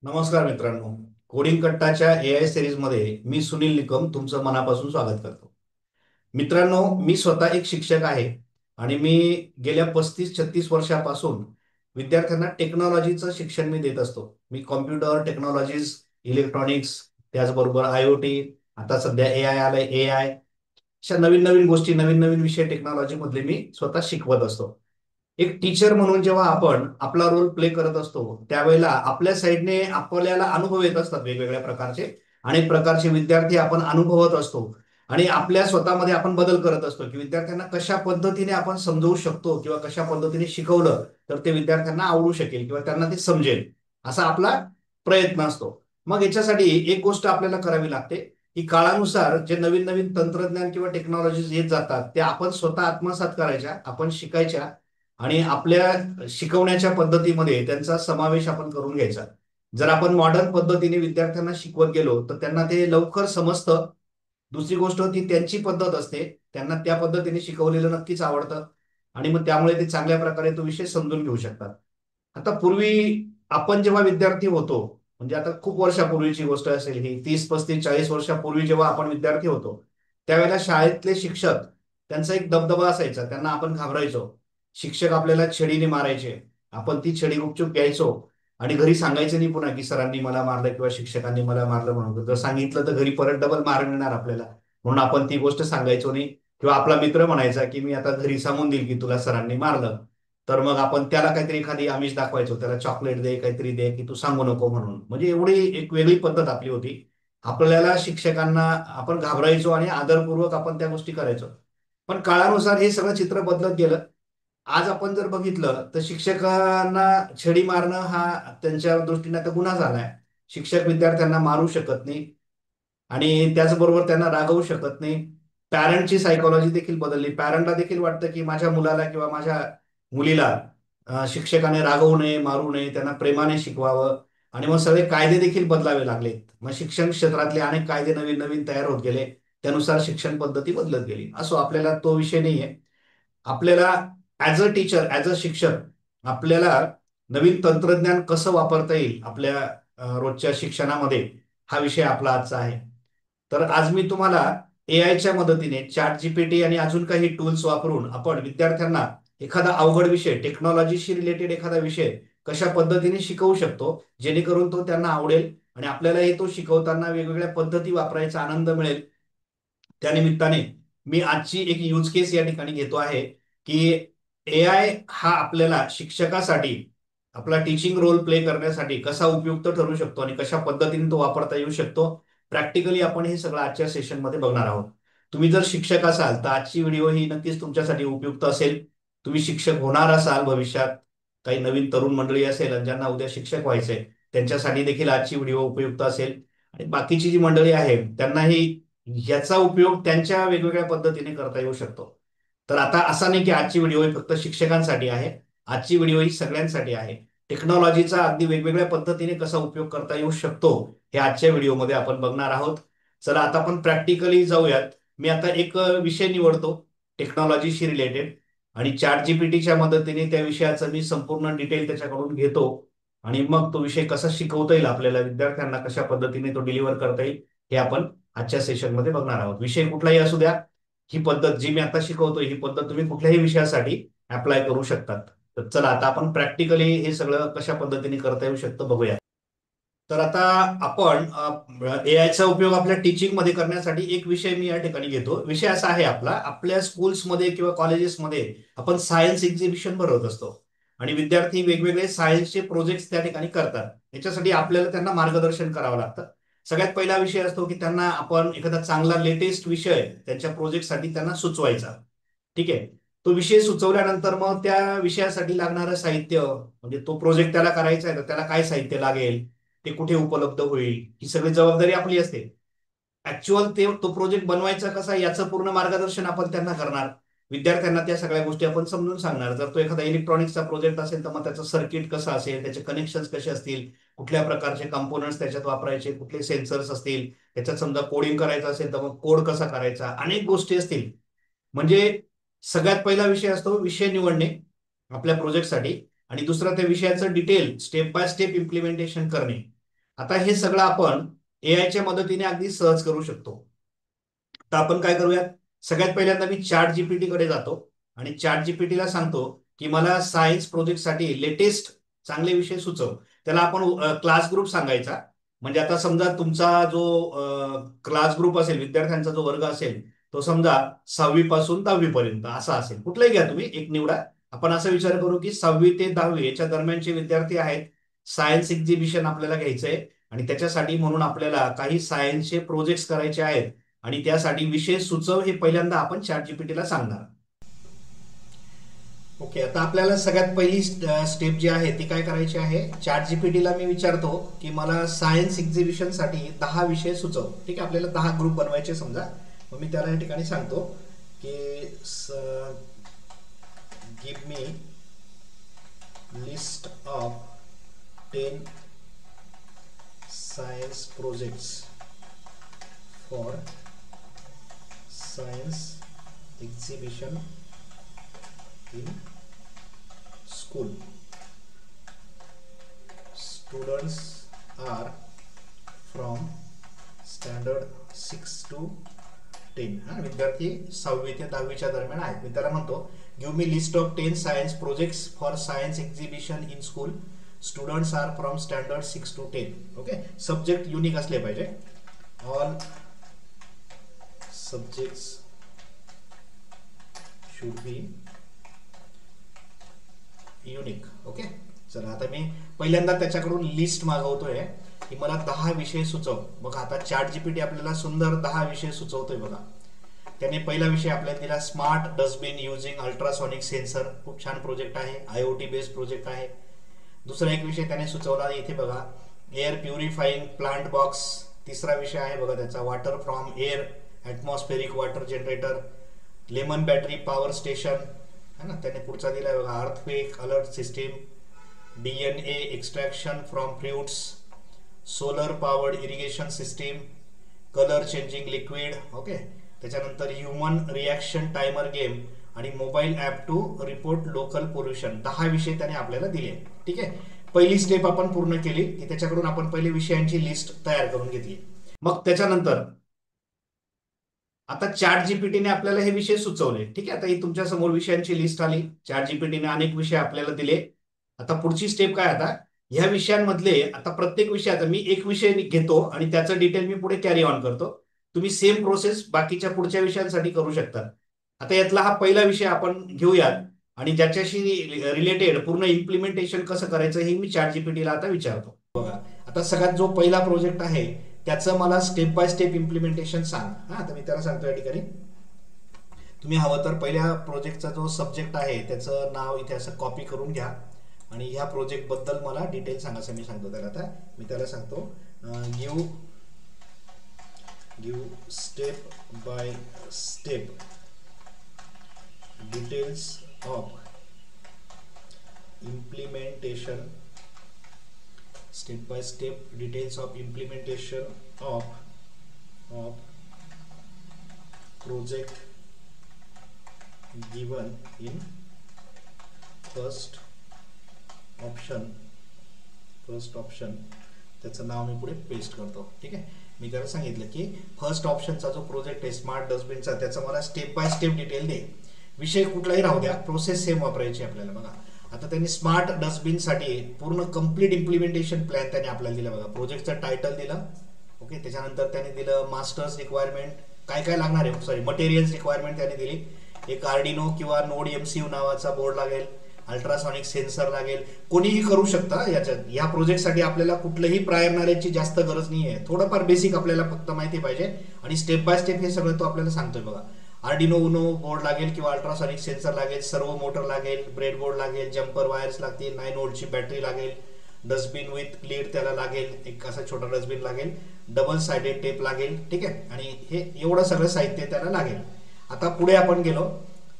नमस्कार मित्रांनो. Coding कट्टाच्या AI series मध्ये मी सुनील निकम तुमचं मनापासून स्वागत करतो. मित्रांनो, मी स्वतः एक शिक्षक आहे आणि मी गेल्या 35-36 वर्षापासून विद्यार्थ्यांना टेक्नॉलॉजीचं शिक्षण मी देत असतो. मी कॉम्प्युटर टेक्नॉलॉजीज, इलेक्ट्रॉनिक्स, त्याचबरोबर आयओटी, आता सध्या एआय आलंय, एआय, अशा नवीन नवीन गोष्टी, नवीन नवीन विषय टेक्नॉलॉजी मधले मी स्वतः शिकवत असतो. एक टीचर म्हणून जेव्हा आपण आपला रोल प्ले करत असतो त्यावेळेला आपल्या साईडने आपल्याला अनुभव येत असतात वेगवेगळ्या प्रकारचे. अनेक प्रकारचे विद्यार्थी आपण अनुभवत असतो आणि आपल्या स्वतःमध्ये आपण बदल करत असतो की विद्यार्थ्यांना कशा पद्धतीने आपण समजवू शकतो किंवा कशा पद्धतीने शिकवलं तर ते विद्यार्थ्यांना आवडू शकेल किंवा त्यांना ते समजेल, असा आपला प्रयत्न असतो. मग याच्यासाठी एक गोष्ट आपल्याला करावी लागते की काळानुसार जे नवीन नवीन तंत्रज्ञान किंवा टेक्नॉलॉजीज येत जातात ते आपण स्वतः आत्मसात करायच्या, आपण शिकायच्या आणि आपल्या शिकवण्याच्या पद्धतीमध्ये त्यांचा समावेश आपण करून घ्यायचा. जर आपण मॉडर्न पद्धतीने विद्यार्थ्यांना शिकवत गेलो तर त्यांना ते लवकर समजतं. दुसरी गोष्ट ती त्यांची पद्धत असते, त्यांना त्या पद्धतीने शिकवलेलं नक्कीच आवडतं आणि मग त्यामुळे ते चांगल्या प्रकारे तो विषय समजून घेऊ शकतात. आता पूर्वी आपण जेव्हा विद्यार्थी होतो, म्हणजे आता खूप वर्षापूर्वीची गोष्ट असेल ही, 30-35-40 वर्षापूर्वी जेव्हा आपण विद्यार्थी होतो त्यावेळेला शाळेतले शिक्षक, त्यांचा एक दबदबा असायचा, त्यांना आपण घाबरायचो. शिक्षक आपल्याला छडीने मारायचे, आपण ती छडी गुपचूप घ्यायचो आणि घरी सांगायचं नाही पुन्हा की सरांनी मला मारलं किंवा शिक्षकांनी मला मारलं म्हणून. जर सांगितलं तर घरी परत डबल मार मिळणार आपल्याला, म्हणून आपण ती गोष्ट सांगायचो नाही. किंवा आपला मित्र म्हणायचा की मी आता घरी सांगून देईल की तुला सरांनी मारलं, तर मग आपण त्याला काहीतरी एखादी आमिष दाखवायचो, त्याला चॉकलेट दे, काहीतरी दे की तू सांगू नको म्हणून. म्हणजे एवढी एक वेगळी पद्धत आपली होती. आपल्याला शिक्षकांना आपण घाबरायचो आणि आदरपूर्वक आपण त्या गोष्टी करायचो. पण काळानुसार हे सगळं चित्र बदलत गेलं. आज आपण जर बघितलं तर शिक्षकांना छडी मारणं हा त्यांच्या दृष्टीने आता गुन्हा झालाय. शिक्षक विद्यार्थ्यांना मारू शकत नाही आणि त्याचबरोबर त्यांना रागवू शकत नाही. पॅरेंटची सायकोलॉजी देखील बदलली. पॅरेंटला देखील वाटतं की माझ्या मुलाला किंवा माझ्या मुलीला शिक्षकाने रागवू नये, मारू नये, त्यांना प्रेमाने शिकवावं. आणि मग सगळे कायदे देखील बदलावे लागलेत. मग शिक्षण क्षेत्रातले अनेक कायदे नवीन नवीन तयार होत गेले. त्यानुसार शिक्षण पद्धती बदलत गेली. असो, आपल्याला तो विषय नाहीये. आपल्याला as a teacher, as a शिक्षक, आपल्याला नवीन तंत्रज्ञान कसं वापरता येईल आपल्या रोजच्या शिक्षणामध्ये, हा विषय आपला आजचा आहे. तर आज मी तुम्हाला एआयच्या मदतीने चॅट जीपीटी आणि अजून काही टूल्स वापरून आपण विद्यार्थ्यांना एखादा अवघड विषय, टेक्नॉलॉजीशी रिलेटेड एखादा विषय कशा पद्धतीने शिकवू शकतो जेणेकरून तो त्यांना आवडेल आणि आपल्यालाही तो शिकवताना वेगवेगळ्या पद्धती वापरायचा आनंद मिळेल. त्यानिमित्ताने मी आजची एक यूज केस या ठिकाणी घेतो आहे की एआय हा आपल्याला शिक्षकासाठी, आपला टीचिंग रोल प्ले करण्यासाठी कसा उपयुक्त ठरू शकतो आणि कशा पद्धतीने तो वापरता येऊ शकतो. प्रॅक्टिकली आपण हे सगळं आजच्या सेशनमध्ये बघणार आहोत. तुम्ही जर शिक्षक असाल तर आजची व्हिडिओ ही नक्कीच तुमच्यासाठी उपयुक्त असेल. तुम्ही शिक्षक होणार असाल भविष्यात, काही नवीन तरुण मंडळी असेल आणि ज्यांना उद्या शिक्षक व्हायचंय त्यांच्यासाठी देखील आजची व्हिडिओ उपयुक्त असेल. आणि बाकीची जी मंडळी आहे त्यांनाही याचा उपयोग त्यांच्या वेगवेगळ्या पद्धतीने करता येऊ शकतो. तर आता असा नाही की आजची व्हिडिओ ही फक्त शिक्षकांसाठी आहे, आजची व्हिडिओ ही सगळ्यांसाठी आहे. टेक्नॉलॉजीचा अगदी वेगवेगळ्या पद्धतीने कसा उपयोग करता येऊ शकतो हे आजच्या व्हिडिओमध्ये आपण बघणार आहोत. चला आता आपण प्रॅक्टिकली जाऊयात. मी आता एक विषय निवडतो टेक्नॉलॉजीशी रिलेटेड आणि चॅट जीपीटीच्या मदतीने त्या विषयाचं मी संपूर्ण डिटेल त्याच्याकडून घेतो आणि मग तो विषय कसा शिकवता येईल आपल्याला विद्यार्थ्यांना, कशा पद्धतीने तो डिलिव्हर करता येईल, हे आपण आजच्या सेशनमध्ये बघणार आहोत. विषय कुठलाही असू द्या, ही पद्धत जी मी आता शिकवतोय ही पद्धत तुम्ही कुठल्याही विषयासाठी अप्लाय करू शकतात. तर चला आता आपण प्रॅक्टिकली हे सगळं कशा पद्धतीने करता येऊ शकतं बघूया. तर आता आपण एआयचा उपयोग आपल्या टीचिंग मध्ये करण्यासाठी एक विषय मी या ठिकाणी घेतो. विषय असा आहे आपला, आपल्या स्कूल्समध्ये किंवा कॉलेजेसमध्ये आपण सायन्स एक्झिबिशन भरवत असतो आणि विद्यार्थी वेगवेगळे सायन्सचे प्रोजेक्ट्स त्या ठिकाणी करतात. याच्यासाठी आपल्याला त्यांना मार्गदर्शन करावं लागतं. सगळ्यात पहिला विषय असतो की त्यांना आपण एखादा चांगला लेटेस्ट विषय त्यांच्या प्रोजेक्टसाठी त्यांना सुचवायचा. ठीक आहे. तो विषय सुचवल्यानंतर मग त्या विषयासाठी लागणारं साहित्य, म्हणजे तो प्रोजेक्ट त्याला करायचा आहे तर त्याला काय साहित्य लागेल, ते कुठे उपलब्ध होईल, ही सगळी जबाबदारी आपली असते. ऍक्च्युअल ते तो प्रोजेक्ट बनवायचा कसा याचं पूर्ण मार्गदर्शन आपण त्यांना करणार. विद्यार्थ्यांना त्या सगळ्या गोष्टी आपण समजून सांगणार. जर तो एखादा इलेक्ट्रॉनिक्सचा प्रोजेक्ट असेल तर मग त्याचं सर्किट कसं असेल, त्याचे कनेक्शन्स कसे असतील, कुठल्या प्रकारचे कंपोनंट्स त्याच्यात वापरायचे, कुठले सेन्सर्स असतील, त्याच्यात समजा कोडिंग करायचं असेल तर मग कोड कसा करायचा, अनेक गोष्टी असतील. म्हणजे सगळ्यात पहिला विषय असतो विषय निवडणे आपल्या प्रोजेक्टसाठी आणि दुसरा त्या विषयाचं detail step by step implementation करणे. आता हे सगळं आपण एआयच्या मदतीने अगदी सहज करू शकतो. तर आपण काय करूयात, सगळ्यात पहिल्यांदा मी चॅट जीपीटी कडे जातो आणि चॅट जीपीटीला सांगतो की मला सायन्स प्रोजेक्टसाठी लेटेस्ट चांगले विषय सुचव. त्याला आपण क्लास ग्रुप सांगायचा. म्हणजे आता समजा तुमचा जो क्लास ग्रुप असेल, विद्यार्थ्यांचा जो वर्ग असेल, तो समजा 6वी पासून 10वी पर्यंत असा असेल. कुठलाही घ्या तुम्ही, एक निवडा. आपण असा विचार करू की 6वी ते 10वी याच्या दरम्यानचे विद्यार्थी आहेत. सायन्स एक्झिबिशन आपल्याला घ्यायचंय आणि त्याच्यासाठी म्हणून आपल्याला काही सायन्सचे प्रोजेक्ट्स करायचे आहेत आणि त्यासाठी विषय सुचव हे पहिल्यांदा आपण चॅट जीपीटीला सांगणार. ओके, आता आपल्याला सगळ्यात पहिली स्टेप जी आहे ती काय करायची आहे. चॅट जीपीटीला मी विचारतो की मला सायन्स एक्झिबिशनसाठी 10 विषय सुचव. ठीक आहे, आपल्याला 10 ग्रुप बनवायचे समजा. मग मी त्याला या ठिकाणी सांगतो की give me list of 10 science projects for science exhibition in school. Students are from standard 6 to 10. विद्यार्थी 6वी ते 10वीच्या दरम्यान आहेत. मी त्याला म्हणतो give me list of 10 science projects for science exhibition in school. Students are from standard 6 to 10. Okay, subject unique असले पाहिजे. All subjects should be unique. Okay, चला आता मी पहिल्यांदा त्याच्याकडून लिस्ट मागवतोय की मला 10 विषय सुचव. बघा आता चॅट जीपीटी आपल्याला सुंदर 10 विषय सुचवतोय. बघा, त्याने पहिला विषय आपल्याला दिला smart dustbin using ultrasonic sensor. खूप छान प्रोजेक्ट आहे, आयओटी बेस्ड प्रोजेक्ट आहे. दुसरा एक विषय त्याने सुचवला इथे बघा, एअर प्युरिफाईंग प्लांट बॉक्स. तिसरा विषय आहे बघा त्याचा, water from air atmospheric water generator. Lemon battery power station है ना. त्याने पुढचा दिलाय बघा, earthquake alert system. DNA extraction from fruits. Solar powered irrigation system. Colour changing liquid. Okay, त्याच्यानंतर ह्युमन रिॲक्शन टायमर गेम आणि mobile app to report local pollution. 10 विषय त्याने आपल्याला दिले. ठीक आहे, पहिली स्टेप आपण पूर्ण केली की त्याच्याकडून आपण पहिले विषयांची लिस्ट तयार करून घेतली. मग त्याच्यानंतर आता चॅट जीपीटीने आपल्याला हे विषय सुचवले. ठीक आहे, आता ही तुमच्या समोर विषयांची लिस्ट आली. चॅट जीपीटीने अनेक विषय आपल्याला दिले. आता पुढची स्टेप काय, आता ह्या विषयांमधले आता प्रत्येक विषयाचा मी एक विषय घेतो आणि त्याचं डिटेल मी पुढे कॅरी ऑन करतो. तुम्ही सेम प्रोसेस बाकीच्या पुढच्या विषयांसाठी करू शकता. आता यातला हा पहिला विषय आपण घेऊयात आणि ज्याच्याशी रिलेटेड पूर्ण इम्प्लिमेंटेशन कसं करायचं हे मी चॅट जीपीटीला आता विचारतो. बघा, आता सगळ्यात जो पहिला प्रोजेक्ट आहे त्याचं मला स्टेप बाय स्टेप इम्प्लिमेंटेशन सांग. हा, तर मी त्याला सांगतो या ठिकाणी, तुम्ही हवं तर पहिल्या प्रोजेक्टचा जो सब्जेक्ट आहे त्याचं नाव इथे असं कॉपी करून घ्या आणि ह्या प्रोजेक्ट बद्दल मला डिटेल सांगा असं मी सांगतो त्याला. आता मी त्याला सांगतो give step by step details of implementation. Step by step details of implementation of project given in first option. त्याचं नाव मी पुढे पेस्ट करतो. ठीक आहे, मी त्याला सांगितलं की फर्स्ट ऑप्शनचा जो प्रोजेक्ट आहे स्मार्ट डस्टबिनचा त्याचं मला स्टेप बाय स्टेप डिटेल दे. विषय कुठलाही राहू द्या, प्रोसेस सेम वापरायची आपल्याला. बघा, आता त्यांनी स्मार्ट डस्टबिनसाठी पूर्ण कंप्लीट इम्प्लिमेंटेशन प्लॅन त्याने आपल्याला दिला. बघा, प्रोजेक्टचं टायटल दिलं. ओके, त्याच्यानंतर त्याने दिलं मास्टर्स रिक्वायरमेंट, काय काय लागणार आहे, सॉरी मटेरियल्स रिक्वायरमेंट त्याने दिली. एक आर्डिनो किंवा नोड एमसीयू नावाचा बोर्ड लागेल. अल्ट्रासॉनिक सेन्सर लागेल. कोणीही करू शकता याच्यात. या प्रोजेक्टसाठी आपल्याला कुठलंही प्रायर नॉलेजची जास्त गरज नाही आहे. थोडंफार बेसिक आपल्याला फक्त माहिती पाहिजे आणि स्टेप बाय स्टेप हे सगळं तो आपल्याला सांगतोय. बघा, आर्डिनो उनो बोर्ड लागेल किंवा अल्ट्रासॉनिक सेन्सर लागेल, सर्वो मोटर लागेल, ब्रेड बोर्ड लागेल, जम्पर वायर्स लागतील, 9 वोल्टची बॅटरी लागेल, डस्टबिन विथ लीड त्याला लागेल, एक असा छोटा डस्टबिन लागेल, डबल साइडेड टेप लागेल. ठीक आहे, आणि हे एवढं सगळं साहित्य त्याला लागेल. आता पुढे आपण गेलो,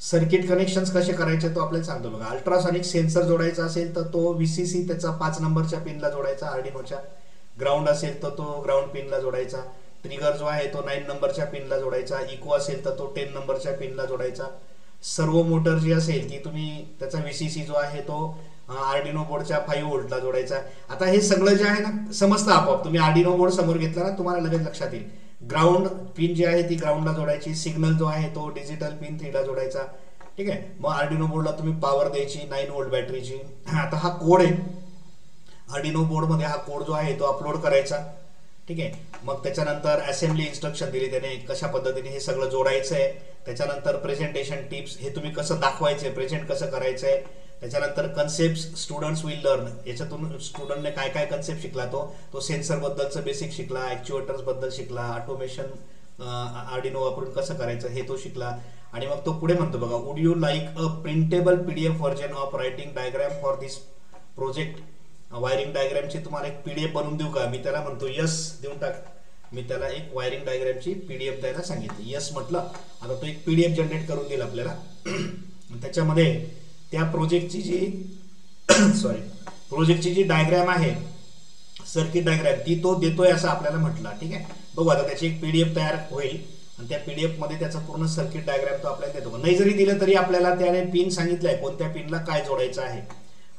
सर्किट कनेक्शन्स कसे करायचे तो आपल्याला सांगतो. बघा, अल्ट्रासॉनिक सेन्सर जोडायचा असेल तर तो व्हीसीसी त्याचा 5 नंबरच्या पिनला जोडायचा आर्डिनोच्या. ग्राउंड असेल तर तो ग्राउंड पिनला जोडायचा. ट्रिगर जो आहे तो 9 नंबरच्या पिनला जोडायचा. इको असेल तर तो 10 नंबरच्या पिनला जोडायचा. सर्वो मोटर जी असेल की तुम्ही त्याचा व्हीसीसी जो आहे तो आर्डिनो बोर्डच्या 5 व्होल्टला जोडायचा. आता हे सगळं जे आहे ना समजतं आपोआप. तुम्ही आर्डिनो बोर्ड समोर घेतला ना तुम्हाला लगेच लक्षात येईल. ग्राउंड पिन जी आहे ती ग्राउंडला जोडायची, सिग्नल जो आहे तो डिजिटल पिन 3 ला जोडायचा. ठीक आहे. मग आर्डिनो बोर्डला तुम्ही पॉवर द्यायची 9 व्होल्ट बॅटरीची. आता हा कोड आहे आर्डिनो बोर्डमध्ये, हा कोड जो आहे तो अपलोड करायचा. ठीक आहे. मग त्याच्यानंतर असेंब्ली इन्स्ट्रक्शन दिली त्याने कशा पद्धतीने हे सगळं जोडायचं आहे. त्याच्यानंतर प्रेझेंटेशन टिप्स, हे तुम्ही कसं दाखवायचंय, प्रेझेंट कसं करायचंय. त्याच्यानंतर कन्सेप्ट स्टुडंट्स विल लर्न, याच्यातून स्टुडंटने काय काय कन्सेप्ट शिकला, तो सेन्सर बद्दलचं बेसिक शिकला, ॲक्च्युएटर्स बद्दल शिकला, ऑटोमेशन आर्डिनो वापरून कसं करायचं हे तो शिकला. आणि मग तो पुढे म्हणतो बघा, would you like a printable PDF version of writing diagram for this project. Wiring डायग्रामची तुम्हाला एक PDF बनवून देऊ का. मी त्याला म्हणतो यस देऊन टाक. मी त्याला एक वायरिंग डायग्रामची PDF द्यायला सांगितली. यस म्हटलं. आता तो एक PDF जनरेट करून देईल आपल्याला. त्याच्यामध्ये त्या प्रोजेक्टची जी डायग्राम आहे, सर्किट डायग्राम, ती तो देतोय असं आपल्याला म्हटलं. ठीक आहे. बघू आता त्याची एक PDF तयार होईल आणि त्या PDF मध्ये त्याचा पूर्ण सर्किट डायग्राम तो आपल्याला देतो. नाही जरी दिलं तरी आपल्याला त्याने पिन सांगितलंय कोणत्या पिनला काय जोडायचं आहे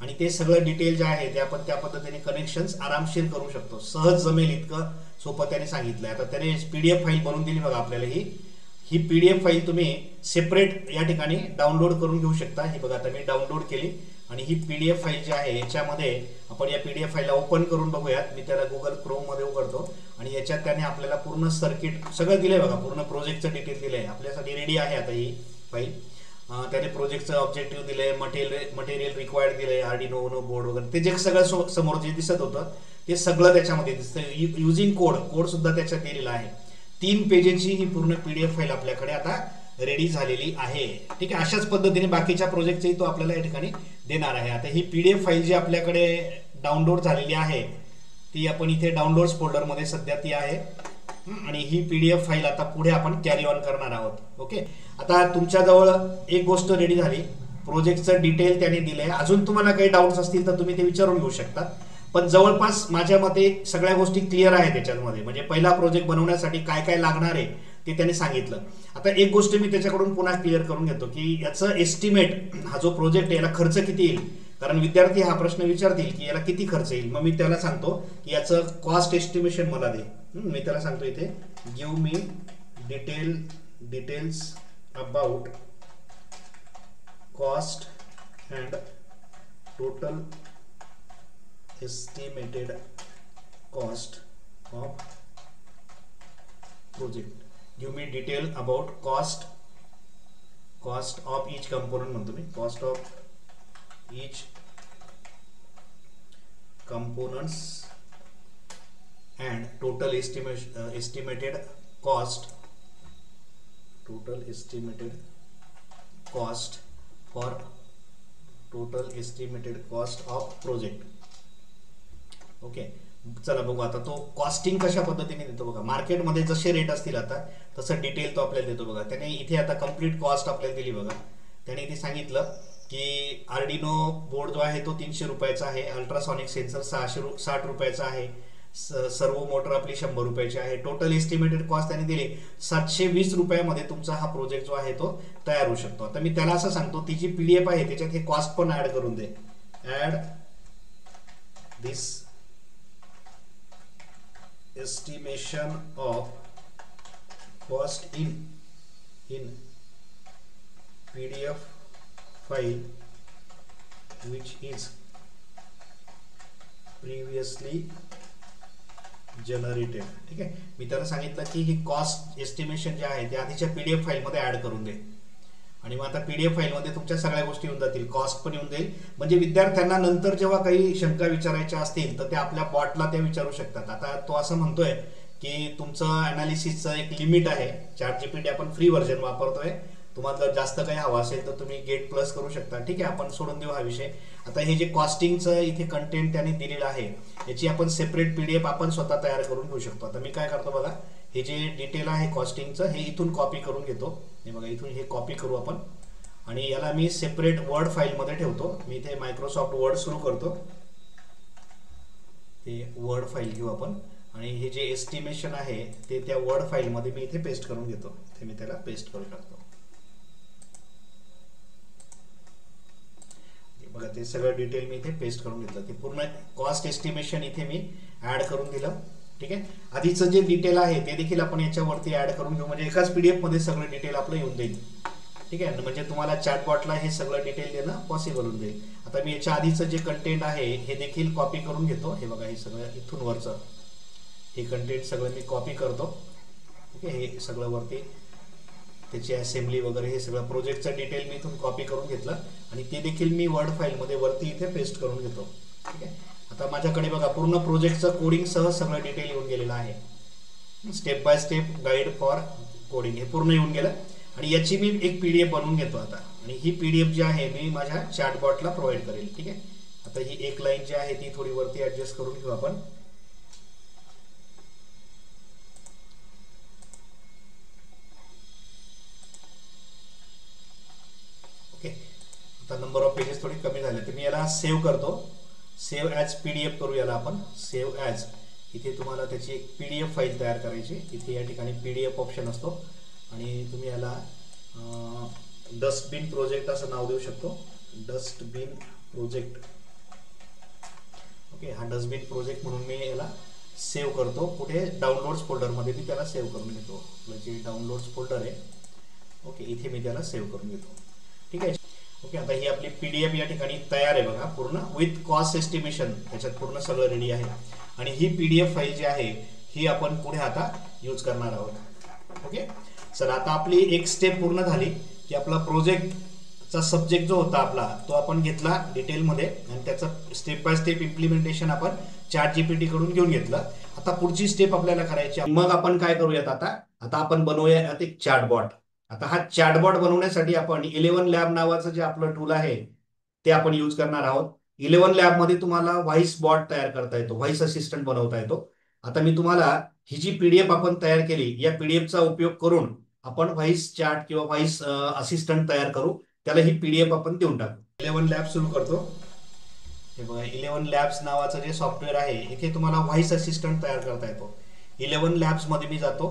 आणि ते सगळं डिटेल जे आहे ते आपण त्या पद्धतीने कनेक्शन्स आरामशीर करू शकतो. सहज जमेल इतकं सोपं त्याने सांगितलंय. आता त्याने PDF फाईल बनवून दिली बघा आपल्याला. ही PDF फाईल तुम्ही सेपरेट या ठिकाणी डाउनलोड करून घेऊ शकता. ही बघा आता मी डाउनलोड केली आणि ही PDF फाईल जी आहे याच्यामध्ये आपण या PDF फाईलला ओपन करून बघूयात. मी त्याला गुगल क्रोम मध्ये उघडतो आणि याच्यात त्याने आपल्याला पूर्ण सर्किट सगळं दिलंय बघा. पूर्ण प्रोजेक्टचं डिटेल दिलंय आपल्यासाठी. रेडी आहे आता ही फाईल. त्याने प्रोजेक्टचं ऑब्जेक्टिव्ह दिलंय, मटेरियल रिक्वायर्ड दिलंय, आर्डिनो उनो बोर्ड वगैरे, ते जे सगळं समोर जे दिसत होतं ते सगळं त्याच्यामध्ये दिसतं. युजिंग कोड सुद्धा त्याच्यात दिलेला आहे. 3 पेजेसची ही पूर्ण PDF फाईल आपल्याकडे आता रेडी झालेली आहे. ठीक आहे. अशाच पद्धतीने बाकीच्या प्रोजेक्टची तो आपल्याला या ठिकाणी देणार आहे. आता ही PDF फाईल जी आपल्याकडे डाउनलोड झालेली आहे ती आपण इथे डाउनलोड्स फोल्डरमध्ये सध्या ती आहे आणि ही PDF फाईल आता पुढे आपण कॅरी ऑन करणार आहोत. ओके. आता तुमच्याजवळ एक गोष्ट रेडी झाली, प्रोजेक्टचं डिटेल त्याने दिलंय. अजून तुम्हाला काही डाऊट्स असतील तर तुम्ही ते विचारून घेऊ शकता. पण जवळपास माझ्या मते सगळ्या गोष्टी क्लिअर आहेत त्याच्यामध्ये. म्हणजे पहिला प्रोजेक्ट बनवण्यासाठी काय काय लागणार आहे ते त्याने सांगितलं. आता एक गोष्ट मी त्याच्याकडून पुन्हा क्लिअर करून घेतो की याचं एस्टिमेट, हा जो प्रोजेक्ट आहे याला खर्च किती येईल. कारण विद्यार्थी हा प्रश्न विचारतील की याला किती खर्च येईल. मग मी त्याला सांगतो की याचं कॉस्ट एस्टिमेशन मला दे. मी त्याला सांगतो इथे give me details about cost and total estimated cost of project. Give me detail about cost of each component म्हणतो मी. Cost of each components and total estimated cost for total estimated cost of project. Okay. चला बघू आता तो costing कशा पद्धतीने देतो बघा. मार्केटमध्ये जसे रेट असतील आता तसं डिटेल तो आपल्याला देतो बघा. त्याने इथे आता कंप्लीट कॉस्ट आपल्याला दिली बघा. त्याने इथे सांगितलं की आर्डिनो बोर्ड जो आहे तो 300 रुपयाचा आहे, अल्ट्रासॉनिक सेन्सर 60 रुपयाचा आहे, सर्वो मोटर आपली 100 रुपयाची आहे. टोटल एस्टिमेटेड कॉस्ट त्याने दिली 720 रुपयामध्ये तुमचा हा प्रोजेक्ट जो आहे तो तयार होऊ शकतो. आता मी त्याला असं सांगतो ती जी PDF आहे त्याच्यात हे कॉस्ट पण ऍड करून दे. Add this estimation of cost in PDF file which is previously generated. ठीक आहे. मी त्याला सांगितलं की ही कॉस्ट एस्टिमेशन जे आहे ते आधीच्या PDF फाईल मध्ये ऍड करून दे. आणि मग आता PDF फाईल मध्ये तुमच्या सगळ्या गोष्टी येऊन जातील, कॉस्ट पण येऊन जाईल. म्हणजे विद्यार्थ्यांना नंतर जेव्हा काही शंका विचारायच्या असतील तर ते आपल्या बॉटला ते विचारू शकतात. आता तो असं म्हणतोय की तुमचं अनालिसिसचं एक लिमिट आहे. ChatGPT आपण फ्री व्हर्जन वापरतोय. तुम्हाला जर जास्त काही हवं असेल तर तुम्ही गेट प्लस करू शकता. ठीक आहे. आपण सोडून देऊ हा विषय. आता हे जे कॉस्टिंगचं इथे कंटेंट त्याने दिलेलं आहे याची आपण सेपरेट PDF आपण स्वतः तयार करून घेऊ शकतो. आता मी काय करतो बघा, हे जे डिटेल आहे कॉस्टिंगचं हे इथून कॉपी करून घेतो. हे बघा इथून हे कॉपी करू आपण आणि याला मी सेपरेट वर्ड फाईलमध्ये ठेवतो. मी इथे मायक्रोसॉफ्ट वर्ड सुरू करतो. हे वर्ड फाईल घेऊ आपण आणि हे जे एस्टिमेशन आहे ते त्या वर्ड फाईलमध्ये मी इथे पेस्ट करून घेतो. ते मी त्याला पेस्ट करून टाकतो. बघा बघा ते सगळं डिटेल मी इथे पेस्ट करून घेतलं. ते पूर्ण कॉस्ट एस्टिमेशन इथे मी ऍड करून दिलं. ठीक आहे, आधीचं जे डिटेल आहे ते देखील आपण याच्यावरती ऍड करून घेऊ, म्हणजे एकाच पीडीएफ मध्ये सगळं डिटेल आपलं येऊन जाईल. ठीक आहे, म्हणजे तुम्हाला चॅटबॉटला हे सगळं डिटेल देणं पॉसिबल होऊन जाईल. आता मी याच्या आधीचं जे कंटेंट आहे हे देखील कॉपी करून घेतो. हे बघा, हे सगळं इथून वरचं हे कंटेंट सगळं मी कॉपी करतो. ठीक आहे, हे सगळं वरती त्याची असेंब्ली वगैरे हे सगळं प्रोजेक्टचं डिटेल मी इथून कॉपी करून घेतलं आणि ते देखील मी वर्ड फाईलमध्ये वरती इथे पेस्ट करून घेतो. ठीक आहे, आता माझ्याकडे बघा पूर्ण प्रोजेक्टचं कोडिंगसह सगळं डिटेल येऊन गेलेलं आहे. Step by step guide for coding हे पूर्ण येऊन गेलं आणि याची मी एक पीडीएफ बनवून घेतो आता, आणि ही पीडीएफ जी आहे मी माझ्या चॅटबॉटला प्रोव्हाइड करेल. ठीक आहे, आता ही एक लाईन जी आहे ती थोडी वरती ऍडजस्ट करून घेऊ आपण. ओके, आता नंबर ऑफ पेजेस थोडी कमी झाले तर मी याला सेव्ह करतो. सेव्ह ॲज पीडीएफ करू याला आपण. सेव्ह ॲज, इथे तुम्हाला त्याची एक पीडीएफ फाईल तयार करायची. इथे या ठिकाणी पीडीएफ ऑप्शन असतो आणि तुम्ही याला डस्टबिन प्रोजेक्ट असं नाव देऊ शकतो. Dustbin project. ओके, हा डस्टबिन प्रोजेक्ट म्हणून मी याला सेव्ह करतो. कुठे? डाउनलोड्स फोल्डरमध्ये मी त्याला सेव्ह करून घेतो. जे डाउनलोड्स फोल्डर आहे, ओके, इथे मी त्याला सेव्ह करून घेतो. ठीक आहे. ओके, आता ही आपली पीडीएफ या ठिकाणी तयार आहे बघा, पूर्ण विथ कॉस्ट एस्टिमेशन त्याच्यात पूर्ण सगळं रेडी आहे. आणि ही पीडीएफ फाईल जी आहे ही आपण पुढे आता यूज करणार आहोत. ओके सर, आता आपली एक स्टेप पूर्ण झाली की आपला प्रोजेक्टचा सब्जेक्ट जो होता आपला तो आपण घेतला डिटेलमध्ये आणि त्याचं स्टेप बाय स्टेप इम्प्लिमेंटेशन आपण ChatGPT कडून घेऊन घेतलं. आता पुढची स्टेप आपल्याला करायची. मग आपण काय करूयात आता आपण बनवूया एक चॅटबॉट. आता हा चॅटबॉट बनवण्यासाठी आपण 11 लॅब नावाचं जे आपलं टूल आहे ते आपण यूज करणार आहोत. 11 लॅब मध्ये तुम्हाला व्हॉइस बॉट तयार करता येतो, व्हॉइस असिस्टंट बनवता येतो. आता मी तुम्हाला ही जी पीडीएफ आपण तयार केली या पीडीएफचा उपयोग करून आपण व्हॉइस चॅट किंवा व्हॉइस असिस्टंट तयार करू. त्याला ही पीडीएफ आपण देऊन टाकू. 11 लॅब सुरू करतो. हे बघा, 11 लॅब्स नावाचं जे सॉफ्टवेअर आहे इथे तुम्हाला व्हॉइस असिस्टंट तयार करता येतो. 11 लॅब्स मध्ये मी जातो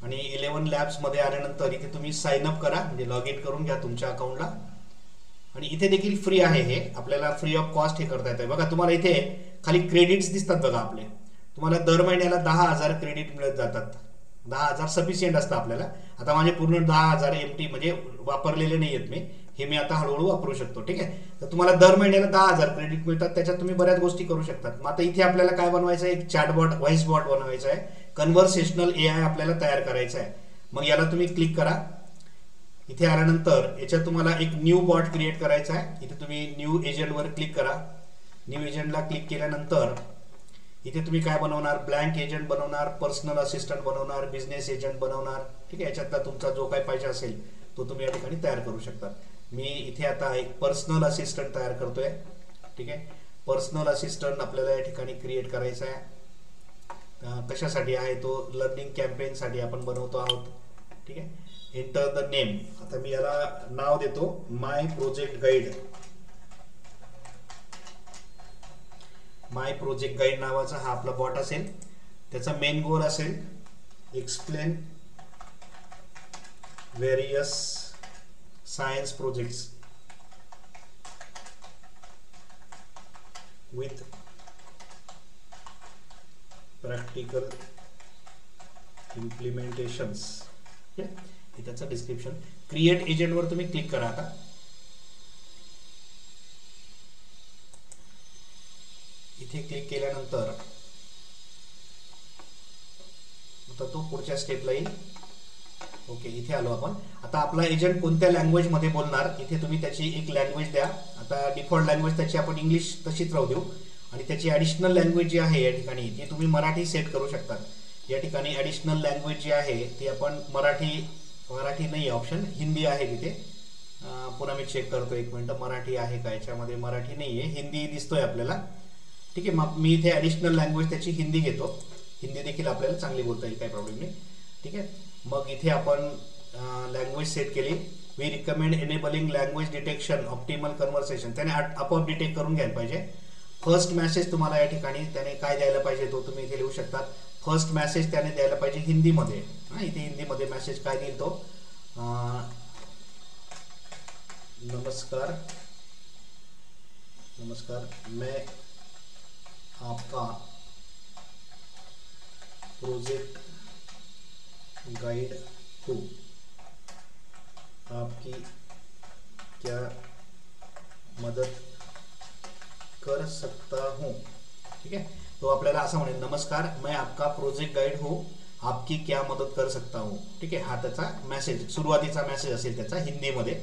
आणि 11 लॅब्स मध्ये आल्यानंतर इथे तुम्ही साइन अप करा, म्हणजे लॉग इन करून घ्या तुमच्या अकाउंटला. आणि इथे देखील फ्री आहे, हे आपल्याला फ्री ऑफ कॉस्ट हे करता येतं. बघा तुम्हाला इथे खाली क्रेडिट्स दिसतात बघा आपले. तुम्हाला दर महिन्याला 10,000 क्रेडिट मिळत जातात. 10,000 सफिशियंट असतं आपल्याला. आता माझे पूर्ण 10,000 एमटी म्हणजे वापरलेले नाही आहेत मी, हे मी आता हळूहळू वापरू शकतो. ठीक आहे, तर तुम्हाला दर महिन्याला 10,000 क्रेडिट मिळतात, त्याच्यात तुम्ही बऱ्याच गोष्टी करू शकतात. मग आता इथे आपल्याला काय बनवायचं आहे? एक चॅटबॉट, व्हॉइस बॉट बनवायचा आहे. कन्व्हर्सेशनल AI आपल्याला तयार करायचा आहे. मग याला तुम्ही क्लिक करा. इथे आल्यानंतर याच्यात तुम्हाला एक न्यू बॉट क्रिएट करायचा आहे. इथे तुम्ही न्यू एजंटवर क्लिक करा. न्यू एजंटला क्लिक केल्यानंतर इथे तुम्ही काय बनवणार? ब्लँक एजंट बनवणार, पर्सनल असिस्टंट बनवणार, बिझनेस एजंट बनवणार. ठीक आहे, याच्यातला तुमचा जो काही पाहिजे असेल तो तुम्ही या ठिकाणी तयार करू शकता. मी इथे आता एक पर्सनल असिस्टंट तयार करतोय. ठीक आहे, पर्सनल असिस्टंट आपल्याला या ठिकाणी क्रिएट करायचा आहे. कशासाठी आहे तो? लर्निंग कॅम्पेन साठी आपण बनवतो आहोत. ठीक आहे, एंटर द नेम. आता मी याला नाव देतो my project guide. My project guide नावाचा हा आपला बॉट असेल. त्याचा मेन गोल असेल explain various science projects with practical implementations. हे त्याचं डिस्क्रिप्शन. क्रिएट एजंटवर तुम्ही क्लिक करा. आता इथे क्लिक केल्यानंतर आता तो पुढच्या स्टेपला येईल. ओके, इथे आलो आपण. आता आपला एजंट कोणत्या लँग्वेज मध्ये बोलणार इथे तुम्ही त्याची एक लँग्वेज द्या. आता डिफॉल्ट लँग्वेज त्याची आपण इंग्लिश तशीच राहू देऊ आणि त्याची ॲडिशनल लँग्वेज जी आहे या ठिकाणी ती तुम्ही मराठी सेट करू शकता. या ठिकाणी ॲडिशनल लँग्वेज जी आहे ती आपण मराठी नाही आहे ऑप्शन, हिंदी आहे तिथे. पुन्हा मी चेक करतो एक मिनिट, मराठी आहे का याच्यामध्ये? मराठी नाही आहे, हिंदी दिसतोय आपल्याला. ठीक आहे, मग मी इथे ॲडिशनल लँग्वेज त्याची हिंदी घेतो. हिंदी देखील आपल्याला चांगली बोलता येईल, काही प्रॉब्लेम नाही. ठीक आहे, मग इथे आपण लँग्वेज सेट केली. We recommend enabling language detection optimal conversation. त्याने आपोआप डिटेक्ट करून घ्यायला पाहिजे. फर्स्ट मेसेज तुम्हाला या ठिकाणी त्याने काय द्यायला पाहिजे तो तुम्ही इथे लिहू शकता. फर्स्ट मेसेज त्याने द्यायला पाहिजे हिंदीमध्ये. इथे हिंदीमध्ये मेसेज काय देईल तो? नमस्कार, नमस्कार, मैं आपका प्रोजेक्ट गाइड हूँ, आपकी क्या मदत कर सकता हूँ. ठीक आहे. तो आपल्याला असं म्हणेल, नमस्कार मैं आपका प्रोजेक्ट गाइड हूँ, आपकी क्या मदत कर सकता हूँ. ठीक आहे. हा त्याचा मेसेज, सुरुवातीचा मेसेज असेल त्याचा हिंदीमध्ये.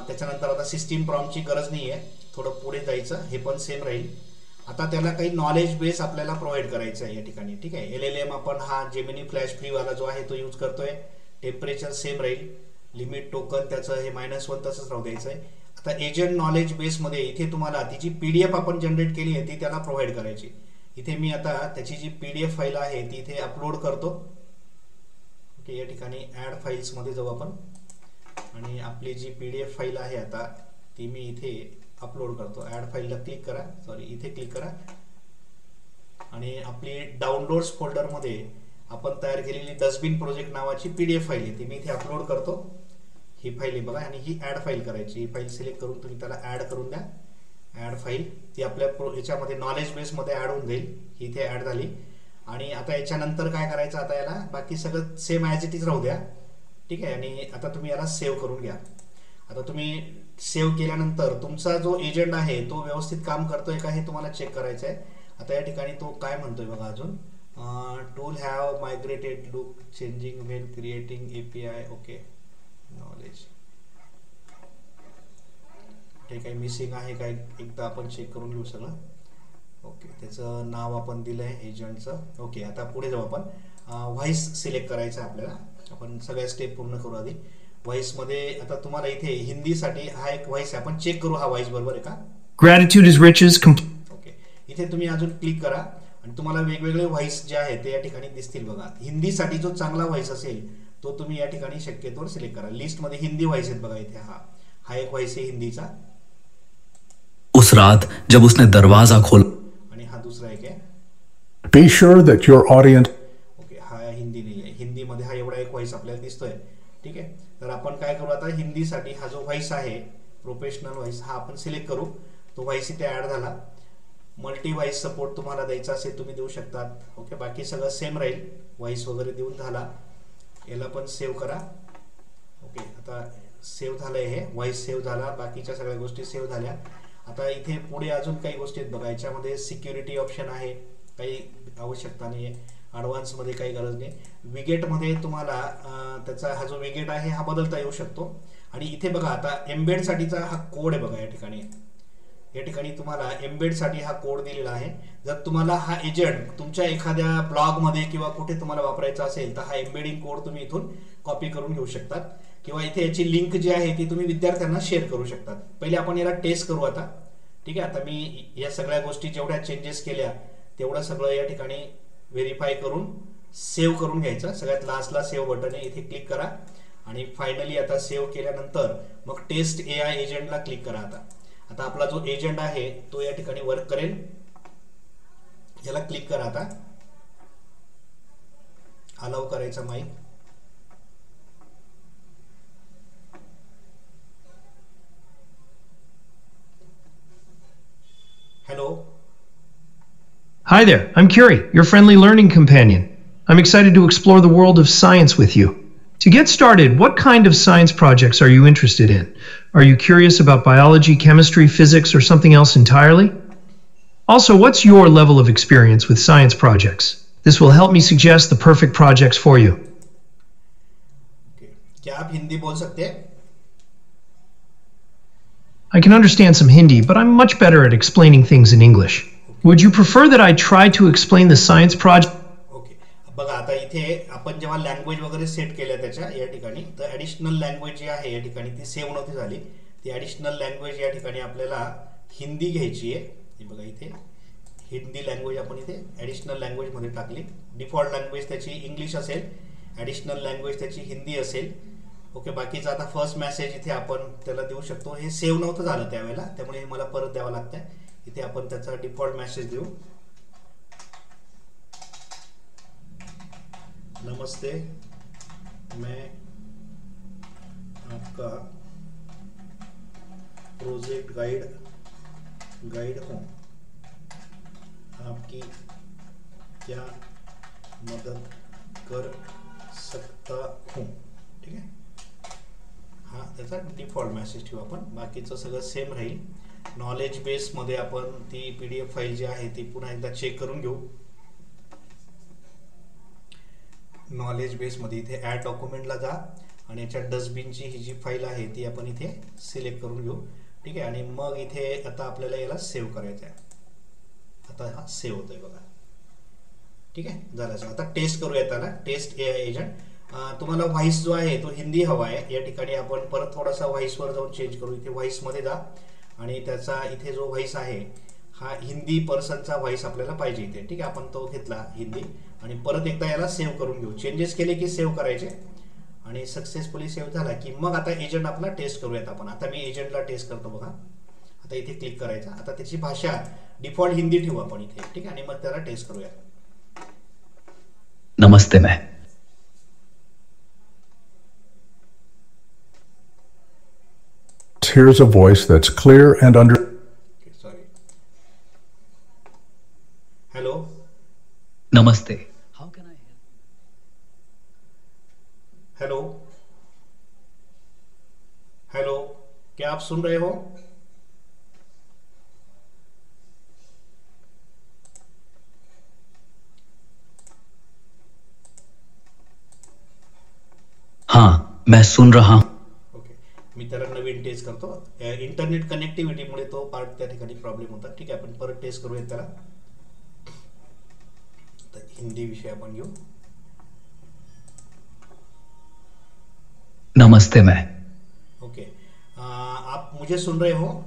त्याच्यानंतर आता सिस्टीम प्रॉम्प्टची गरज नाही आहे, थोडं पुढे जायचं, हे पण सेम राहील. आता त्याला काही नॉलेज बेस आपल्याला प्रोव्हाइड करायचं आहे या ठिकाणी. ठीक आहे. LLM आपण हा जेमिनी फ्लॅश फ्रीवाला जो आहे तो यूज करतोय. टेम्परेचर सेम राहील, लिमिट टोकन त्याचं हे -1 तसंच राहू द्यायचं आहे. आता एजंट नॉलेज बेसमध्ये इथे तुम्हाला ती जी PDF आपण जनरेट केली आहे ती त्याला प्रोव्हाइड करायची. इथे मी आता त्याची जी PDF फाईल आहे ती इथे अपलोड करतो. ओके, या ठिकाणी ॲड फाईल्समध्ये जाऊ आपण आणि आपली जी PDF फाईल आहे आता ती मी इथे अपलोड करतो. ॲड फाईलला क्लिक करा, सॉरी इथे क्लिक करा आणि आपली डाउनलोड्स फोल्डरमध्ये आपण तयार केलेली डस्टबिन प्रोजेक्ट नावाची PDF फाईल आहे ती मी इथे अपलोड करतो. ही फाईल आहे बघा आणि ही ॲड फाईल करायची. ही फाईल सिलेक्ट करून तुम्ही त्याला ॲड करून द्या. ॲड फाईल ती आपल्या याच्यामध्ये नॉलेज बेसमध्ये ॲड होऊन जाईल. ही इथे ॲड झाली आणि आता याच्यानंतर काय करायचं, आता याला बाकी सगळं सेम ॲज इट इज राहू द्या. ठीक आहे. आणि आता तुम्ही याला सेव्ह करून घ्या. आता तुम्ही सेव्ह केल्यानंतर तुमचा जो एजंट आहे तो व्यवस्थित काम करतोय का हे तुम्हाला चेक करायचं आहे. आता या ठिकाणी तो काय म्हणतोय बघा, अजून tool have migrated look changing when creating API. Okay, knowledge ते काही मिसिंग आहे काय एकदा आपण चेक करून घेऊ सगळं. ओके, त्याचं नाव आपण दिलंय एजंटचं. ओके, आता पुढे जाऊ आपण. व्हॉइस सिलेक्ट करायचं आहे आपल्याला. आपण सगळ्या स्टेप पूर्ण करू आधी. व्हॉइसमध्ये आता तुम्हाला इथे हिंदीसाठी हा एक व्हॉइस आहे, आपण चेक करू हा व्हॉइस बरोबर आहे का. Gratitude is riches ओके, इथे तुम्ही अजून क्लिक करा आणि तुम्हाला वेगवेगळे व्हॉइस जे आहे ते या ठिकाणी दिसतील बघा. हिंदीसाठी जो चांगला व्हॉइस असेल तो तुम्ही या ठिकाणी शक्यतोवर सिलेक्ट करा. लिस्टमध्ये हिंदी व्हॉइस आहेत बघा इथे. हा एक व्हॉइस आहे हिंदीचा. उस रात जब उसने दरवाजा खोला. आणि हा दुसरा एक आहे. Be sure that your audience. Okay, हा हिंदी नाही आहे. हिंदीमध्ये हा एवढा एक व्हॉइस आपल्याला दिसतोय. ठीक आहे. तर आपण काय करू आता, हिंदीसाठी हा जो व्हॉइस आहे प्रोफेशनल व्हॉइस हा आपण सिलेक्ट करू. तो व्हॉइस इथे ॲड झाला. मल्टी व्हॉइस सपोर्ट तुम्हाला द्यायचा असेल तुम्ही देऊ शकतात. ओके, बाकी सगळं सेम राहील. व्हॉइस वगैरे देऊन झाला. याला पण सेव्ह करा. ओके, आता सेव्ह झालंय, हे व्हॉइस सेव्ह झाला, बाकीच्या सगळ्या गोष्टी सेव्ह झाल्या. आता इथे पुढे अजून काही गोष्टी आहेत बघा. याच्यामध्ये सिक्युरिटी ऑप्शन आहे, काही आवश्यकता नाही आहे. ॲडव्हान्समध्ये काही गरज नाही. विगेटमध्ये तुम्हाला त्याचा हा जो विगेट आहे हा बदलता येऊ शकतो. आणि इथे बघा आता एम्बेडसाठीचा हा कोड आहे बघा या ठिकाणी. या ठिकाणी तुम्हाला एम्बेडसाठी हा कोड दिलेला आहे. जर तुम्हाला हा एजंट तुमच्या एखाद्या ब्लॉगमध्ये किंवा कुठे तुम्हाला वापरायचा असेल तर हा एम्बेडिंग कोड तुम्ही इथून कॉपी करून घेऊ शकतात किंवा इथे याची लिंक जी आहे ती तुम्ही विद्यार्थ्यांना शेअर करू शकतात. पहिले आपण याला टेस्ट करू आता. ठीक आहे. आता मी या सगळ्या गोष्टी जेवढ्या चेंजेस केल्या तेवढं सगळं या ठिकाणी व्हेरीफाय करून सेव्ह करून घ्यायचं. सगळ्यात लास्टला सेव्ह बटन आहे, इथे क्लिक करा आणि फायनली आता सेव्ह केल्यानंतर मग टेस्ट AI एजंटला क्लिक करा. आता आपला जो एजंट आहे तो या ठिकाणी वर्क करेल. याला क्लिक करा. आता अलाउ करायचा mic. Hello. Hi there, I'm Curie, your friendly learning companion. I'm excited to explore the world of science with you. To get started, what kind of science projects are you interested in? Are you curious about biology, chemistry, physics, or something else entirely? Also, what's your level of experience with science projects? This will help me suggest the perfect projects for you. क्या आप हिंदी बोल सकते हैं? I can understand some Hindi, but I'm much better at explaining things in English. Would you prefer that I try to explain the science project? Okay, बघा आता इथे आपण जेव्हा लँग्वेज वगैरे सेट केल्या त्याच्या या ठिकाणी तर ॲडिशनल लँग्वेज जी आहे या ठिकाणी ती सेव्ह नव्हती झाली. ती ॲडिशनल लँग्वेज या ठिकाणी आपल्याला हिंदी घ्यायची आहे. हे बघा इथे हिंदी लँग्वेज आपण इथे ॲडिशनल लँग्वेजमध्ये टाकली. डिफॉल्ट लँग्वेज त्याची इंग्लिश असेल, ॲडिशनल लँग्वेज त्याची हिंदी असेल. ओके, बाकीचा आता फर्स्ट मेसेज इथे आपण त्याला देऊ शकतो. हे सेव्ह नव्हतं झालं त्यावेळेला, त्यामुळे हे मला परत द्यावं लागतंय. इथे आपण त्याचा डिफॉल्ट मेसेज देऊ. नमस्ते, मैं आपका प्रोजेक्ट गाइड गाइड हूँ, आपकी क्या मदद कर सकता हूँ. ठीक आहे. हा त्याचा डिफॉल्ट मेसेज ठेवू आपण, बाकीचं सगळं सेम राहील. नॉलेज बेसमध्ये आपण ती PDF फाईल जी आहे ती पुन्हा एकदा चेक करून घेऊ. नॉलेज बेसमध्ये इथे ॲड डॉक्युमेंटला जा आणि याच्या डस्टबिनची ही जी फाईल आहे ती आपण इथे सिलेक्ट करून घेऊ. ठीक आहे. आणि मग इथे आता आपल्याला याला सेव्ह करायचं आहे. आता हा सेव्ह होतोय बघा. ठीक आहे. झालं. आता टेस्ट करूया त्याला. Test AI agent. तुम्हाला व्हॉइस जो आहे तो हिंदी हवा आहे. या ठिकाणी आपण परत थोडासा व्हॉइसवर जाऊन चेंज करू. इथे व्हॉइसमध्ये जा आणि त्याचा इथे जो व्हॉइस आहे हा हिंदी पर्सनचा व्हॉइस आपल्याला पाहिजे इथे. ठीक आहे. आपण तो घेतला हिंदी आणि परत एकदा याला सेव्ह करून घेऊ. चेंजेस केले की सेव्ह करायचे आणि सक्सेसफुली सेव्ह झाला की मग आता एजंट आपला टेस्ट करूयात आपण. आता मी एजंटला टेस्ट करतो बघा. आता इथे क्लिक करायचा. आता त्याची भाषा डिफॉल्ट हिंदी ठेवू आपण इथे. ठीक आहे. आणि मग त्याला टेस्ट करूया. नमस्ते मैं. Here's a voice that's clear and under. Sorry. Hello. Namaste. How can I help? Hello. Hello. क्या आप सुन रहे हो? हाँ, मैं सुन रहा हूं. ओके. मी त्याला नवीन टेस्ट करतो. इंटरनेट कनेक्टिव्हिटीमुळे तो पार्ट त्या ठिकाणी प्रॉब्लेम होता. ठीक आहे. आपण परत टेस्ट करूया त्याला. हिंदी विषय आपण घेऊ. नमस्ते मैं. ओके. आप मुझे सुन रहे हो?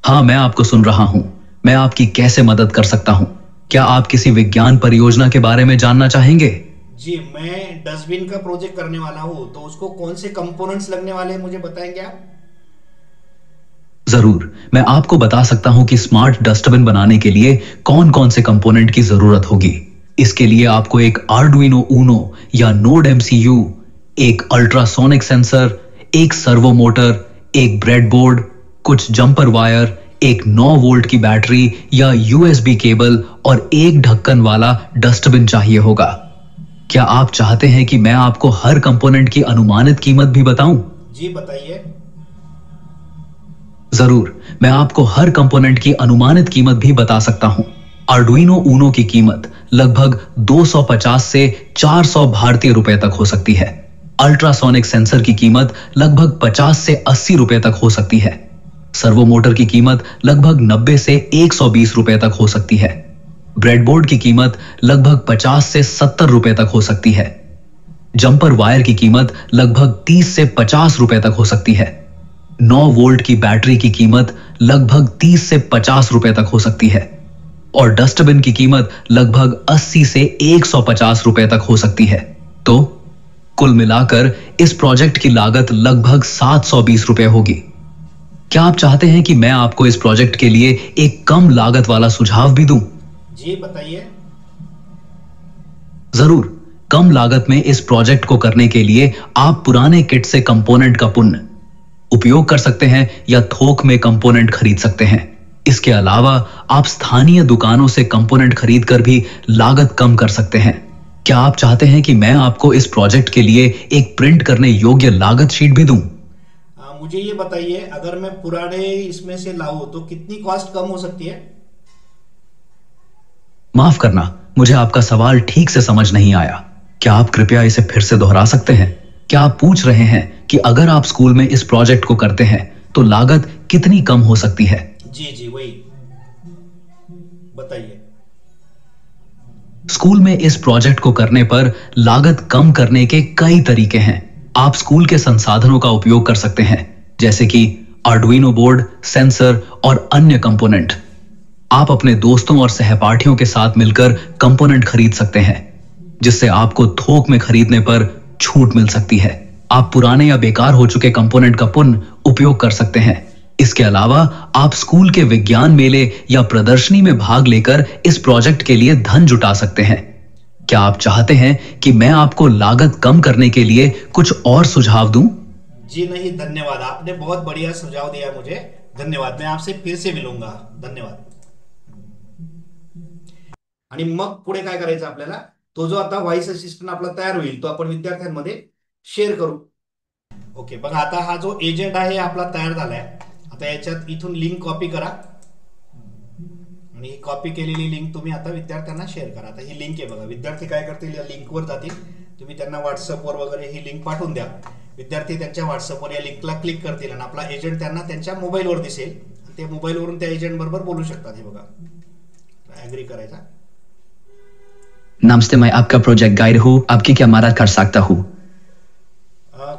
हाँ, मैं आपको सुन रहा हूं. मैं आपकी कैसे मदद कर सकता हूं? क्या आप किसी विज्ञान परियोजना के बारे में जानना चाहेंगे? जी, मैं डस्टबिन का प्रोजेक्ट करने वाला हूँ, तो उसको कौन से कंपोनेंट्स लगने वाले हैं मुझे बताएंगे आप? जरूर, मैं आपको बता सकता हूं कि स्मार्ट डस्टबिन बनाने के लिए कौन कौन से कंपोनेंट की जरूरत होगी. इसके लिए आपको एक आर्डुइनो ऊनो या नोड MCU, एक अल्ट्रासोनिक सेंसर, एक सर्वो मोटर, एक ब्रेडबोर्ड, कुछ जंपर वायर, एक 9 वोल्ट की बैटरी या USB केबल और एक ढक्कन वाला डस्टबिन चाहिए होगा. क्या आप चाहते हैं कि मैं आपको हर कंपोनेंट की अनुमानित कीमत भी बताऊं? जी बताइए. जरूर, मैं आपको हर कंपोनेंट की अनुमानित कीमत भी बता सकता हूं. आर्डुइनो ऊनो की कीमत लगभग 250 से 400 भारतीय रुपए तक हो सकती है. अल्ट्रासोनिक सेंसर की कीमत लगभग 50 से 80 रुपए तक हो सकती है. सर्वो मोटर की कीमत लगभग 90 से 120 रुपए तक हो सकती है. ब्रेडबोर्ड की कीमत लगभग 50 से 70 रुपए तक हो सकती है. जंपर वायर की कीमत लगभग 30 से 50 रुपए तक हो सकती है. 9 वोल्ट की बैटरी की कीमत लगभग 30 से 50 रुपए तक हो सकती है और डस्टबिन की कीमत लगभग 80 से 150 रुपए तक हो सकती है. तो कुल मिलाकर इस प्रोजेक्ट की लागत लगभग 720 रुपए होगी. क्या आप चाहते हैं कि मैं आपको इस प्रोजेक्ट के लिए एक कम लागत वाला सुझाव भी दूं? जी बताइए. जरूर, कम लागत में इस प्रोजेक्ट को करने के लिए आप पुराने किट से कंपोनेंट का पुनः उपयोग कर सकते हैं या थोक में कंपोनेंट खरीद सकते हैं. इसके अलावा आप स्थानीय दुकानों से कंपोनेंट खरीद कर भी लागत कम कर सकते हैं. क्या आप चाहते हैं कि मैं आपको इस प्रोजेक्ट के लिए एक प्रिंट करने योग्य लागत शीट भी दूं? मुझे ये बताइए, अगर मैं पुराने इसमें से लाऊं तो कितनी कॉस्ट कम हो सकती है? माफ करना, मुझे आपका सवाल ठीक से समझ नहीं आया. क्या आप कृपया इसे फिर से दोहरा सकते हैं? क्या आप पूछ रहे हैं कि अगर आप स्कूल में इस प्रोजेक्ट को करते हैं तो लागत कितनी कम हो सकती है? जी जी वही बताइए. स्कूल में इस प्रोजेक्ट को करने पर लागत कम करने के कई तरीके हैं. आप स्कूल के संसाधनों का उपयोग कर सकते हैं, जैसे कि आर्डुइनो बोर्ड, सेंसर और अन्य कंपोनेंट. आप अपने दोस्तों और सहपाठियों के साथ मिलकर कंपोनेंट खरीद सकते हैं, जिससे आपको थोक में खरीदने पर छूट मिल सकती है. आप पुराने या बेकार हो चुके कंपोनेंट का पुनः उपयोग कर सकते हैं. इसके अलावा आप स्कूल के विज्ञान मेले या प्रदर्शनी में भाग लेकर इस प्रोजेक्ट के लिए धन जुटा सकते हैं. क्या आप चाहते हैं कि मैं आपको लागत कम करने के लिए कुछ और सुझाव दूं? जी नहीं धन्यवाद, आपने बहुत बढ़िया सुझाव दिया मुझे. धन्यवाद, मैं आपसे फिर से मिलूंगा. धन्यवाद. आणि मग पुढे काय करायचं आपल्याला, तो जो आता व्हॉइस असिस्टंट आपला तयार होईल तो आपण विद्यार्थ्यांमध्ये शेअर करू. ओके, बघा आता हा जो एजंट आहे आपला तयार झालाय. आता याच्यात इथून लिंक कॉपी करा आणि ही कॉपी केलेली लिंक तुम्ही आता विद्यार्थ्यांना शेअर करा. आता ही लिंक आहे बघा, विद्यार्थी काय करतील, या लिंकवर जातील. तुम्ही त्यांना व्हॉट्सअपवर वगैरे ही लिंक पाठवून द्या. विद्यार्थी त्यांच्या व्हॉट्सअपवर या लिंकला क्लिक करतील आणि आपला एजंट त्यांना त्यांच्या मोबाईलवर दिसेल. ते मोबाईलवरून त्या एजंट बरोबर बोलू शकतात. हे बघा, ऍग्री करायचा. नमस्ते, मैं आपका प्रोजेक्ट गाइड हूँ, आपकी क्या मदद कर सकता हूँ?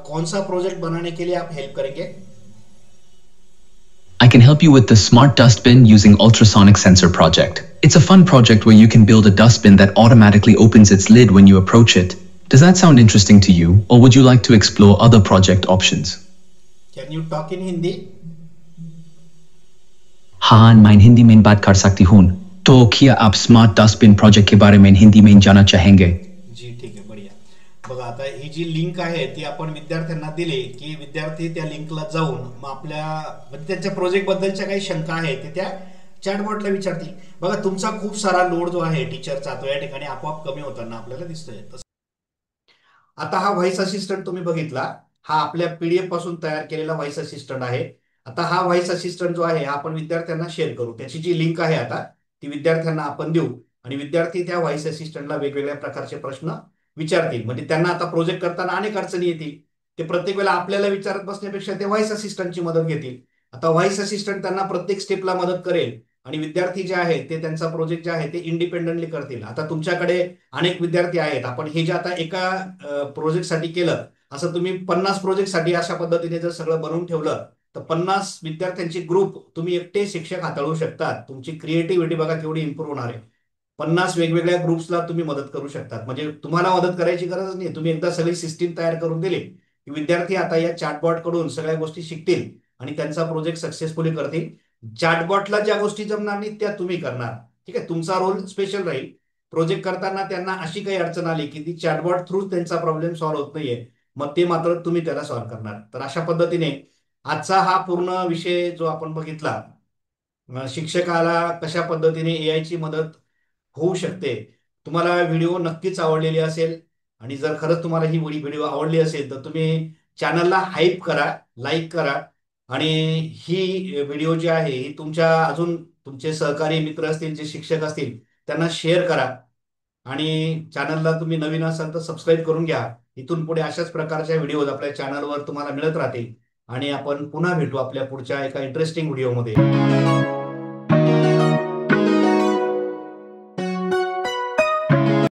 कौन सा प्रोजेक्ट बनाने के लिए आप हेल्प करेंगे? I can help you with the smart dustbin using ultrasonic sensor project. It's a fun project where you can build a dustbin that automatically opens its lid when you approach it. Does that sound interesting to you, or would you like to explore other project options? Can you talk in Hindi? हाँ, मैं हिंदी में बात कर सकती हूँ. तो क्या आप स्मार्ट डस्टबिन प्रोजेक्ट के बारे में हिंदी में जानना चाहेंगे? जी ठीक आहे, बढिया. बघा आता ही जी लिंक आहे ती आपण विद्यार्थ्यांना दिली की विद्यार्थी त्या लिंकला जाऊन मग आपल्या म्हणजे त्यांच्या प्रोजेक्ट बद्दलच्या काही शंका आहेत ते त्या चॅटबॉटला विचारतील. बघा तुमचा खूप सारा लोड जो आहे टीचरचा तो या ठिकाणी आपोआप कमी होताना आपल्याला दिसतोय. आता हा व्हॉइस असिस्टंट तुम्ही बघितला, हा आपल्या पीडीएफ पासून तयार केलेला व्हॉइस असिस्टंट आहे. आता हा व्हॉइस असिस्टंट जो आहे हा आपण विद्यार्थ्यांना शेअर करू. त्याची जी लिंक आहे आता ती विद्यार्थ्यांना आपण देऊ आणि विद्यार्थी त्या व्हॉइस असिस्टंटला वेगवेगळ्या प्रकारचे प्रश्न विचारतील. म्हणजे त्यांना आता प्रोजेक्ट करताना अनेक अडचणी येतील. ते प्रत्येक वेळेला आपल्याला विचारत बसण्यापेक्षा ते व्हॉइस असिस्टंटची मदत घेतील. आता व्हॉइस असिस्टंट त्यांना प्रत्येक स्टेपला मदत करेल आणि विद्यार्थी जे आहेत ते त्यांचा प्रोजेक्ट जे आहे ते इंडिपेंडेंटली करतील. आता तुमच्याकडे अनेक विद्यार्थी आहेत. आपण हे जे आता एका प्रोजेक्टसाठी केलं, असं तुम्ही 50 प्रोजेक्टसाठी अशा पद्धतीने जर सगळं बनवून ठेवलं तर 50 विद्यार्थ्यांची ग्रुप तुम्ही एकटे शिक्षक हाताळू शकतात. तुमची क्रिएटिव्हिटी बघा केवढी इम्प्रूव्ह होणार आहे. 50 वेगवेगळ्या ग्रुप्सला तुम्ही मदत करू शकतात. म्हणजे तुम्हाला मदत करायची गरज नाही. तुम्ही एकदा सगळी सिस्टीम तयार करून दिली की विद्यार्थी आता या चॅटबॉट कडून सगळ्या गोष्टी शिकतील आणि त्यांचा प्रोजेक्ट सक्सेसफुली करतील. चॅटबॉटला ज्या गोष्टी जमणार नाहीत त्या तुम्ही करणार. ठीक आहे, तुमचा रोल स्पेशल राहील. प्रोजेक्ट करताना त्यांना अशी काही अडचण आली की ती चॅटबॉट थ्रू त्यांचा प्रॉब्लेम सॉल्व्ह होत नाहीये, मग ते मात्र तुम्ही त्याला सॉल्व्ह करणार. तर अशा पद्धतीने आजचा हा पूर्ण विषय जो आपण बघितला, शिक्षकाला कशा पद्धतीने एआय ची मदत होऊ शकते. तुम्हाला व्हिडिओ नक्कीच आवडलेली असेल आणि जर खरंच तुम्हाला ही व्हिडिओ आवडली असेल तर तुम्ही चॅनलला हाईप करा, लाईक करा आणि ही व्हिडिओ जी आहे ही तुमच्या अजून तुमचे सहकारी मित्र असतील, जे शिक्षक असतील त्यांना शेअर करा आणि चॅनलला तुम्ही नवीन असाल तर सबस्क्राईब करून घ्या. इथून पुढे अशाच प्रकारच्या व्हिडिओज आपल्या चॅनलवर तुम्हाला मिळत राहतील आणि आपण पुन्हा भेटू आपल्या पुढच्या एका इंटरेस्टिंग व्हिडिओमध्ये.